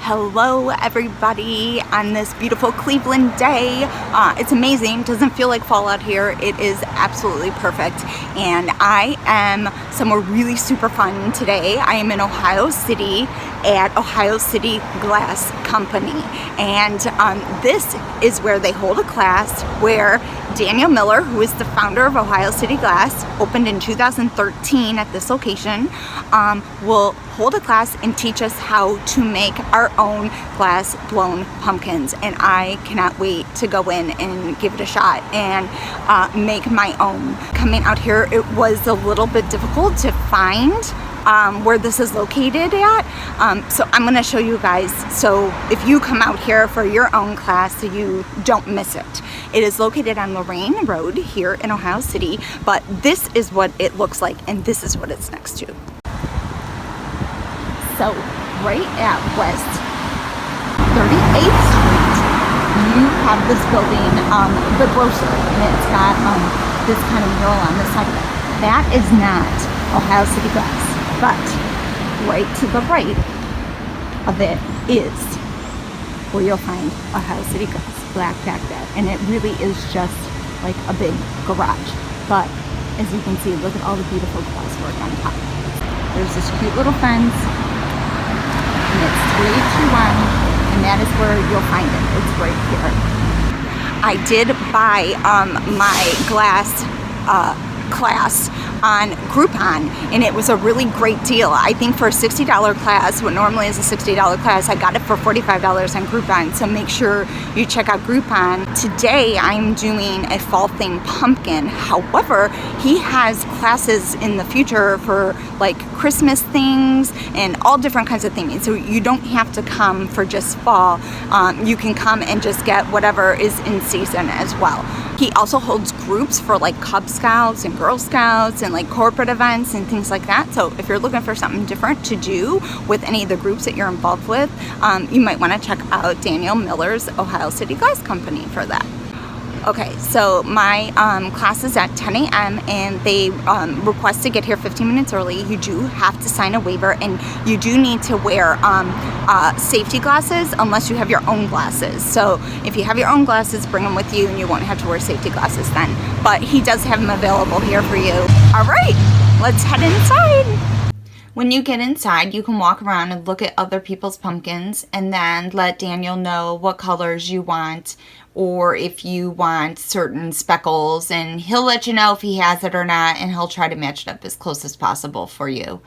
Hello everybody on this beautiful Cleveland day. It's amazing. Doesn't feel like fall out here. It is absolutely perfect. And I am somewhere really super fun today. I am in Ohio City at Ohio City Glass Company. And this is where they hold a class where Daniel Miller, who is the founder of Ohio City Glass, opened in 2013 at this location, will hold a class and teach us how to make our own glass blown pumpkins. And I cannot wait to go in and give it a shot and make my own. Coming out here, it was a little bit difficult to find where this is located at, so I'm going to show you guys, so if you come out here for your own class so you don't miss it. It is located on Lorraine Road here in Ohio City, but this is what it looks like and this is what it's next to. So right at West 38th Street you have this building, the grocery, and it's got this kind of mural on the side of it. That is not Ohio City Glass. But right to the right of it is where you'll find Ohio City Glass, Black Baghdad. And it really is just like a big garage. But as you can see, look at all the beautiful glass work on top. There's this cute little fence, and it's 3821, and that is where you'll find it. It's right here. I did buy my glass class on Groupon, and it was a really great deal. I think for a $60 class, what normally is a $60 class, I got it for $45 on Groupon, so make sure you check out Groupon. Today I'm doing a fall themed pumpkin. However, he has classes in the future for like Christmas things and all different kinds of things, so you don't have to come for just fall. You can come and just get whatever is in season as well. He also holds groups for like Cub Scouts and Girl Scouts and like corporate events and things like that. So if you're looking for something different to do with any of the groups that you're involved with, you might want to check out Daniel Miller's Ohio City Glass Company for that. Okay, so my class is at 10 a.m. and they request to get here 15 minutes early. You do have to sign a waiver, and you do need to wear safety glasses unless you have your own glasses. So if you have your own glasses, bring them with you and you won't have to wear safety glasses then. But he does have them available here for you. All right, let's head inside. When you get inside, you can walk around and look at other people's pumpkins and then let Daniel know what colors you want or if you want certain speckles, and he'll let you know if he has it or not, and he'll try to match it up as close as possible for you.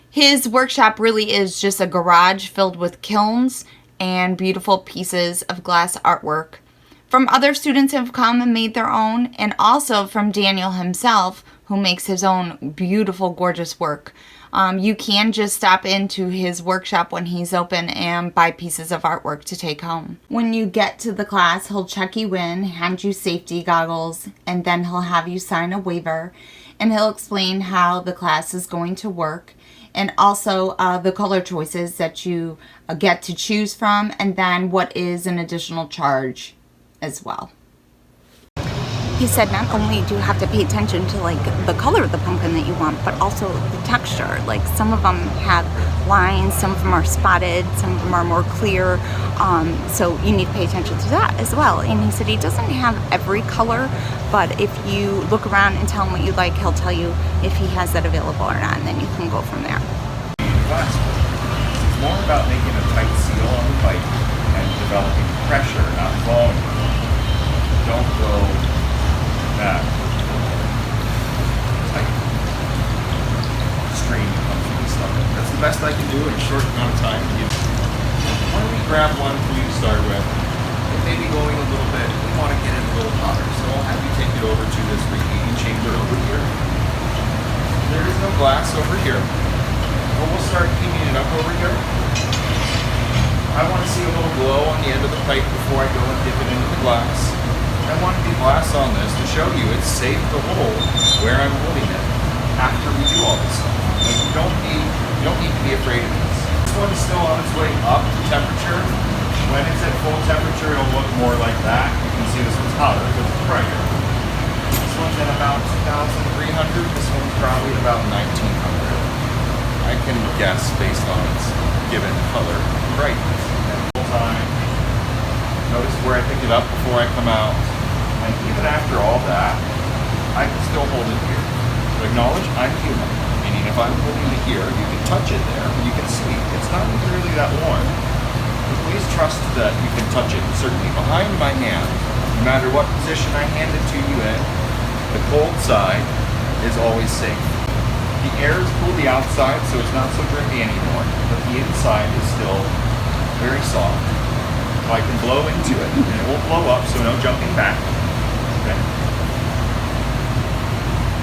His workshop really is just a garage filled with kilns and beautiful pieces of glass artwork from other students who have come and made their own, and also from Daniel himself, who makes his own beautiful, gorgeous work. You can just stop into his workshop when he's open and buy pieces of artwork to take home. When you get to the class, he'll check you in, hand you safety goggles, and then he'll have you sign a waiver, and he'll explain how the class is going to work, and also the color choices that you get to choose from, and then what is an additional charge as well. He said not only do you have to pay attention to like the color of the pumpkin that you want, but also the texture. Like some of them have lines, some of them are spotted, some of them are more clear. So you need to pay attention to that as well. And he said he doesn't have every color, but if you look around and tell him what you like, he'll tell you if he has that available or not, and then you can go from there. It's more about making a tight seal on the pipe and developing pressure, not volume. Don't go that tight stream comes from the stomach. That's the best I can do in a short amount of time. Why don't we grab one for you to start with? It may be going a little bit, we want to get it a little hotter, so I'll have you take it over to this reheating chamber over here. There is no glass over here. But we'll start heating it up over here. I want to see a little glow on the end of the pipe before I go and dip it into the glass. I want to be glass on this to show you it's safe to hold where I'm holding it after we do all this stuff. Like you don't need to be afraid of this. This one is still on its way up to temperature. When it's at full temperature, it'll look more like that. You can see this one's hotter because it's brighter. This one's at about 2,300. This one's probably about 1,900. I can guess based on its given color and brightness. And the whole time, notice where I pick it up before I come out. And even after all that, I can still hold it here. To acknowledge I'm human. Meaning if I'm holding it here, you can touch it there, and you can see it's not even really that warm. But please trust that you can touch it. Certainly behind my hand, no matter what position I hand it to you in, the cold side is always safe. The air is cool the outside, so it's not so drippy anymore, but the inside is still very soft. So I can blow into it, and it won't blow up, so no jumping back. Okay.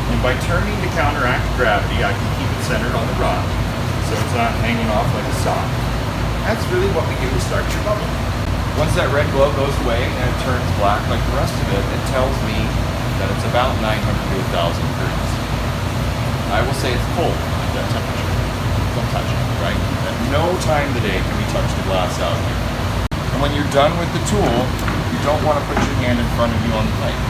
And by turning to counteract gravity, I can keep it centered on the rod, so it's not hanging off like a sock. That's really what we do to start your bubble. Once that red glow goes away and it turns black like the rest of it, it tells me that it's about 900 to 1,000 degrees. I will say it's cold at that temperature. Don't touch it, right? At no time of the day can we touch the glass out here. And when you're done with the tool, you don't want to put your hand in front of you on the pipe.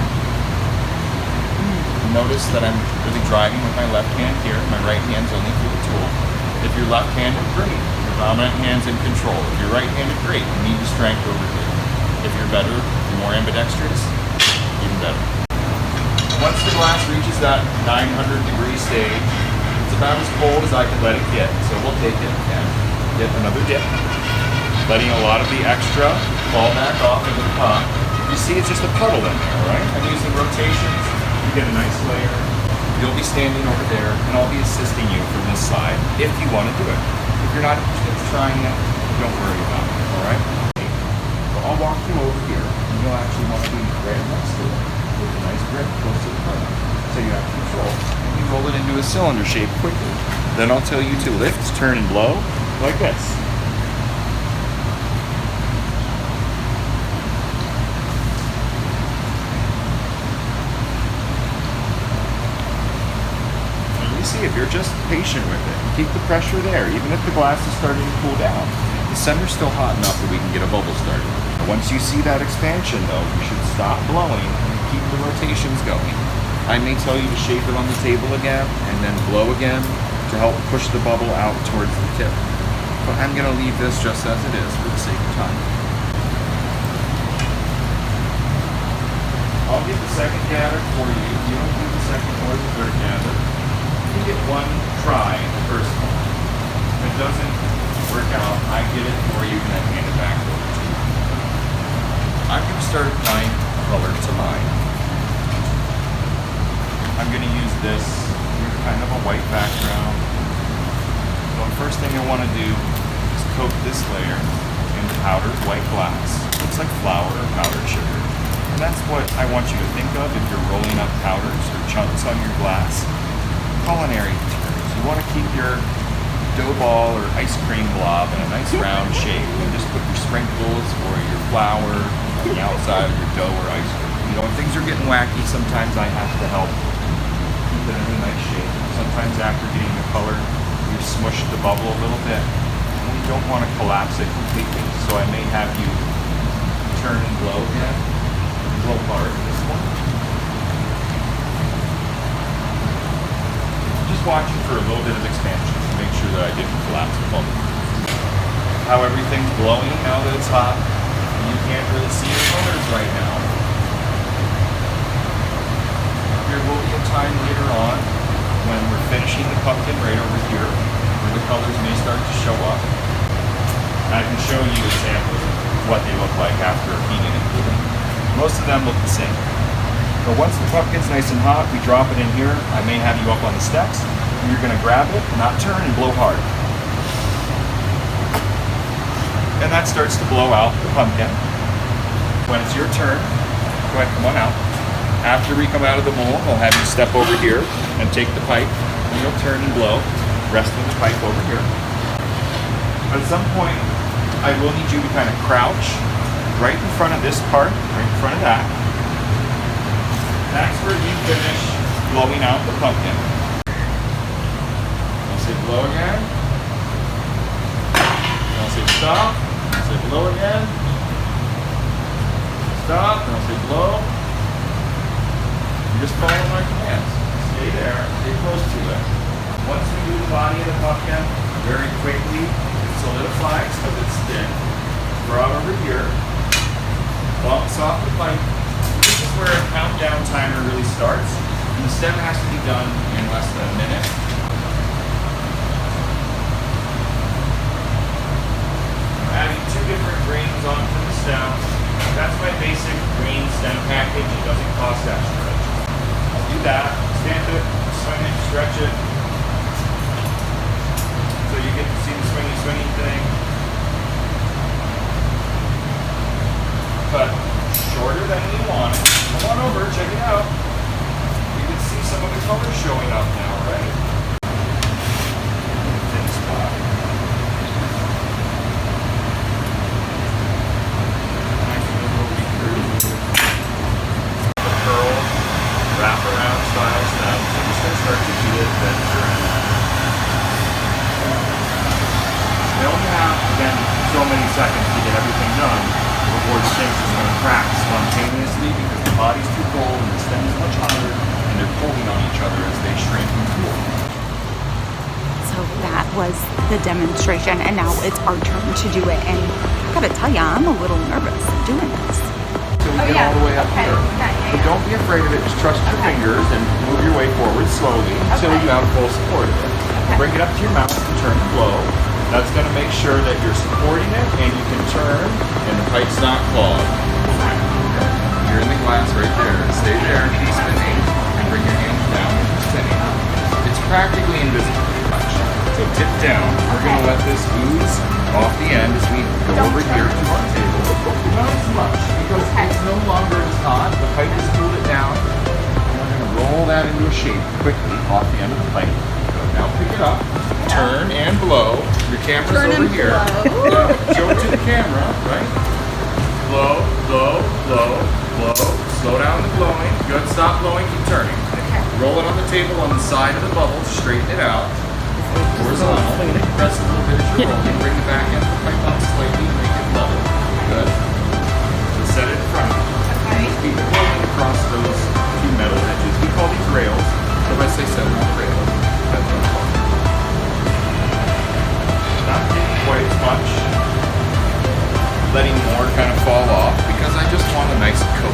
Notice that I'm really driving with my left hand here. My right hand's only for the tool. If you're left-handed, great. Your dominant hand's in control. If you're right-handed, great. You need the strength over here. If you're better, you're more ambidextrous, even better. Once the glass reaches that 900 degree stage, it's about as cold as I can let it get. So we'll take it and get another dip, letting a lot of the extra fall back off into the pot. You see it's just a puddle in there, right? I'm using rotations. You get a nice layer. You'll be standing over there, and I'll be assisting you from this side if you want to do it. If you're not interested in trying it, don't worry about it, all right? So I'll walk you over here, and you'll actually want to be right next to it with a nice grip close to the front. So you have control. And you roll it into a cylinder shape quickly. Then I'll tell you to lift, turn, and blow like this. See, if you're just patient with it, keep the pressure there, even if the glass is starting to cool down. The center's still hot enough that we can get a bubble started. Once you see that expansion, though, you should stop blowing and keep the rotations going. I may tell you to shape it on the table again and then blow again to help push the bubble out towards the tip. But I'm going to leave this just as it is for the sake of time. I'll get the second gather for you. You don't do the second or the third gather. You get one try the first one. If it doesn't work out, I get it for you and then hand it back over to you. I'm going to start applying color to mine. I'm going to use this kind of a white background. So the first thing I want to do is coat this layer in powdered white glass. Looks like flour or powdered sugar. And that's what I want you to think of if you're rolling up powders or chunks on your glass. Culinary terms. You want to keep your dough ball or ice cream blob in a nice round shape and just put your sprinkles or your flour on the outside of your dough or ice cream. You know, when things are getting wacky, sometimes I have to help keep it in a nice shape. Sometimes after getting the color, you smush the bubble a little bit and you don't want to collapse it completely. So I may have you turn and blow again. Blow hard this one. Watching for a little bit of expansion to make sure that I didn't collapse the bubble. How everything's blowing now that it's hot. You can't really see the colors right now. There will be a time later on when we're finishing the pumpkin right over here where the colors may start to show up. I can show you examples of what they look like after heating and cooling. Most of them look the same. But once the pumpkin's nice and hot, we drop it in here. I may have you up on the steps. You're going to grab it, not turn, and blow hard. And that starts to blow out the pumpkin. When it's your turn, go ahead, come on out. After we come out of the mold, I'll have you step over here and take the pipe, and you'll turn and blow, resting the pipe over here. At some point, I will need you to kind of crouch right in front of this part, right in front of that. That's where you finish blowing out the pumpkin. I'll say blow again. I'll say stop. I'll say blow again. Stop. And I'll say blow. You just follow my commands. Stay there. Stay close to it. Once we do the body of the pumpkin, very quickly, solidifies because it's thin. Draw it over here. Bumps off the pipe. This is where a countdown timer really starts. And the stem has to be done in less than a minute. I'm adding 2 different grains onto the stem. That's my basic grain stem package. It doesn't cost extra. I'll do that. Stamp it, swing it, stretch it. So you get to see the swingy thing. Cut shorter than you want it. Come on over, check it out. You can see some of the color showing up now, right? Thin spot. Nice little weaker. The curl, wraparound style stem. So I'm just going to start to heat it, then turn. They only have, again, so many seconds to get everything done before the thing's just going to crack spontaneously because the body's too cold and the stem is much hotter and they're pulling on each other as they shrink and cool. So that was the demonstration, and now it's our turn to do it. And I gotta tell you, I'm a little nervous doing this. So we get all the way up here. But don't be afraid of it. Just trust your fingers and move your way forward slowly until you have full support of it. Bring it up to your mouth and turn and blow. That's going to make sure that you're supporting it and you can turn and the pipe's not clogged. You're in the glass right there. Stay there and keep spinning and bring your hands down and keep spinning. It's practically invisible. So tip down. We're going to let this ooze off the end as we go over here to our table. Not as much because it's no longer as hot. The pipe has cooled it down. And we're going to roll that into a shape quickly off the end of the pipe. Now pick it up, turn and blow. Your camera's over here. Show it to the camera, right? Blow, blow, blow, blow. Slow down the blowing. Good, stop blowing, keep turning. Roll it on the table on the side of the bubble, straighten it out. Horizontal. Press a little bit as you're rolling. Bring the back end of the pipe up slightly, make it level. Good. So set it in front of you. Keep it rolling across those 2 metal edges. We call these rails. So if I say 7 rails. Not getting quite as much, letting more kind of fall off because I just want a nice coat.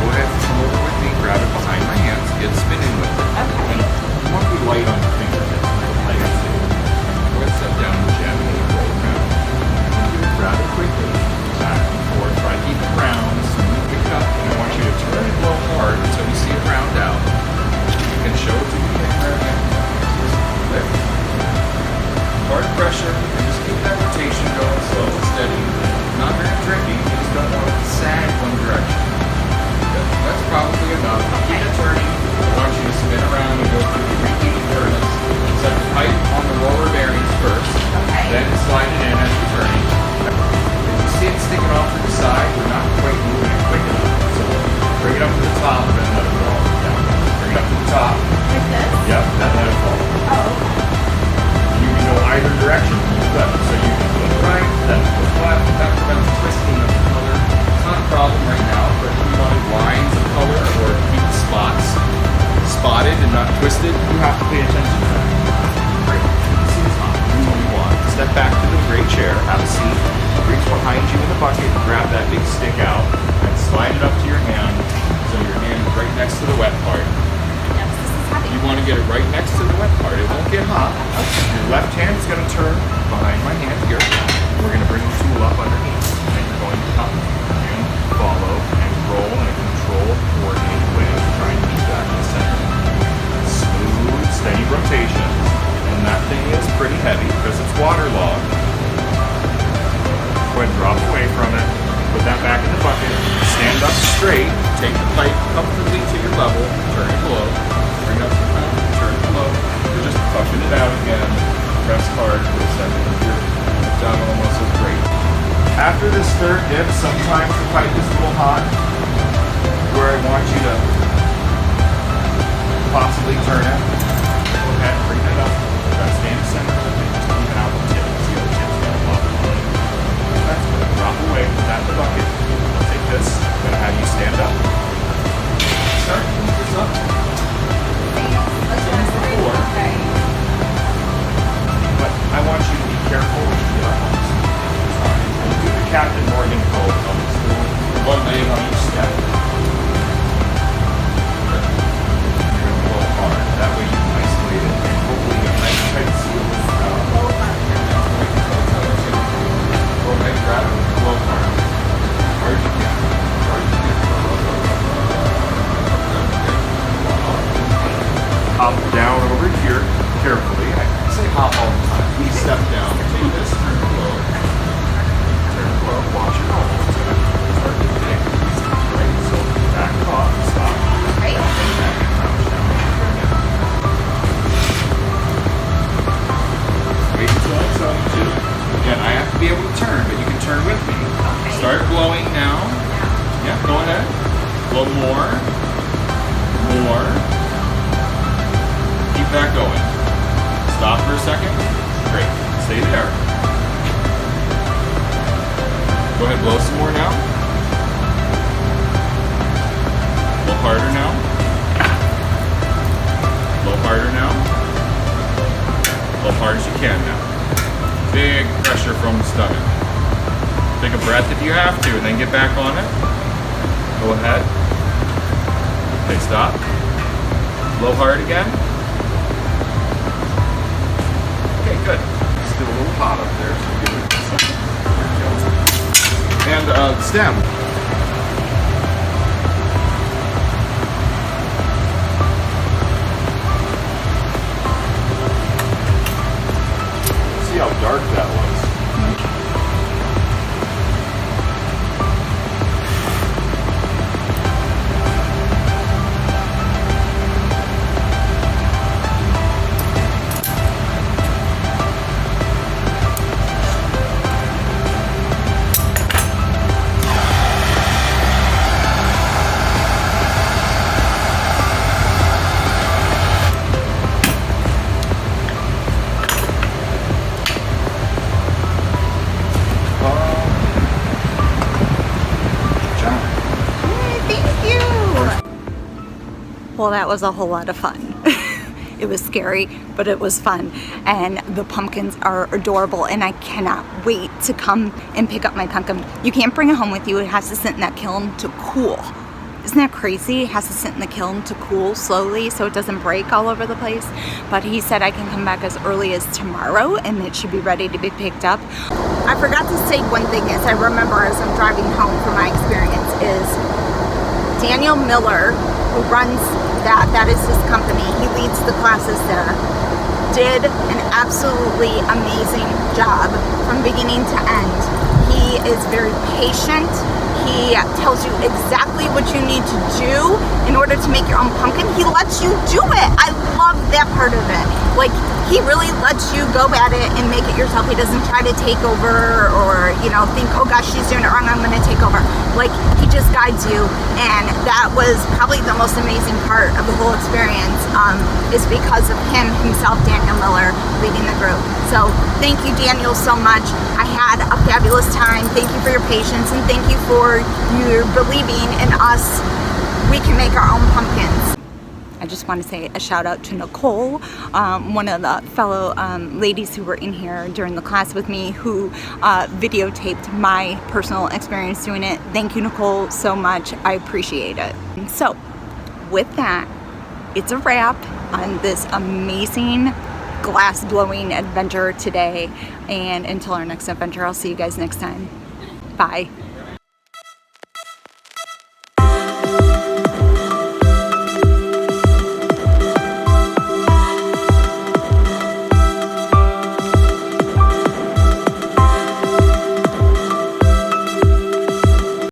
Go ahead and come over with me, grab it behind my hands, get spinning with it. And you want to be light on your fingertips, like I say. Go ahead and set down the jab and roll around. Grab it quickly, back and forth, try to keep it round, smooth, pick it up, and I want you to turn and blow hard until you see it round out. You can show it to the camera again. Lift. Hard pressure, and just keep that rotation going slow and steady. Not very tricky, you just don't want it to sag one direction. Good. That's probably enough. Keep it turning. I want you to spin around and go through the reheating furnace. Set the pipe on the roller bearings first, then slide it in as you're turning. If you see it sticking off to the side, we're not quite moving it quick enough. So bring it up to the top and then let it fall down. Bring it up to the top. Like this? Yep, then let it fall. Oh. You can go either direction, so you can go right, then go left. That prevents twisting of the color. It's not a problem right now, but if you wanted lines of color or keep spots spotted and not twisted, you have to pay attention to that. Great. You see it's hot. Do what you want. Step back to the gray chair, have a seat, reach behind you in the bucket, grab that big stick out, and slide it up to your hand so your hand is right next to the wet part. You want to get it right next to the wet part. It won't get hot. Your left hand is going to turn behind my hand here. We're going to bring the tool up underneath. And you're going to come and follow and roll in a controlled, coordinated way. Trying to keep that in the center. Smooth, steady rotation. And that thing is pretty heavy because it's waterlogged. Go ahead and drop away from it. Put that back in the bucket. Stand up straight. Take the pipe comfortably to your level. Turn it below. Bring up the mouth, turn it low. You're just puffing it out again. Press hard for a second. Your abdominal muscles great. After this third dip, sometimes the pipe is a little hot, where I want you to possibly turn it. Go ahead, bring it up. Try to stay in the center of it. Just even out the tip. See how the tip's going to pop on. That's going to drop away. Put that in the bucket. Take this. I'm going to have you stand up. Start to move this up. But I want you to be careful able to turn, but you can turn with me. Okay. Start blowing now. Yeah, go ahead. Blow more. More. Keep that going. Stop for a second. Great. Stay there. Go ahead, blow some more now. Blow harder now. Blow harder now. Blow hard as you can now. Big pressure from the stomach. Take a breath if you have to, and then get back on it. Go ahead. Okay, stop. Blow hard again. Okay, good. Still a little hot up there, so give it a second. There we go. And stem. See how dark that was. Thank you. Well, that was a whole lot of fun. It was scary, but it was fun. And the pumpkins are adorable, and I cannot wait to come and pick up my pumpkin. You can't bring it home with you. It has to sit in that kiln to cool. Isn't that crazy? It has to sit in the kiln to cool slowly so it doesn't break all over the place. But he said I can come back as early as tomorrow and it should be ready to be picked up. I forgot to say one thing as I remember as I'm driving home from my experience is Daniel Miller, who runs that is his company, he leads the classes there, did an absolutely amazing job from beginning to end. He is very patient. He tells you exactly what you need to do in order to make your own pumpkin. He lets you do it. I love that part of it. Like, he really lets you go at it and make it yourself. He doesn't try to take over or, you know, think, oh gosh, she's doing it wrong, I'm gonna take over. Like, he just guides you, and that was probably the most amazing part of the whole experience, is because of him himself, Daniel Miller, leading the group. So thank you, Daniel, so much. I had a fabulous time. Thank you for your patience, and thank you for your believing in us. We can make our own pumpkins. I just want to say a shout out to Nicole, one of the fellow ladies who were in here during the class with me, who videotaped my personal experience doing it. Thank you, Nicole, so much. I appreciate it. And so with that, it's a wrap on this amazing glass blowing adventure today. And until our next adventure, I'll see you guys next time. Bye.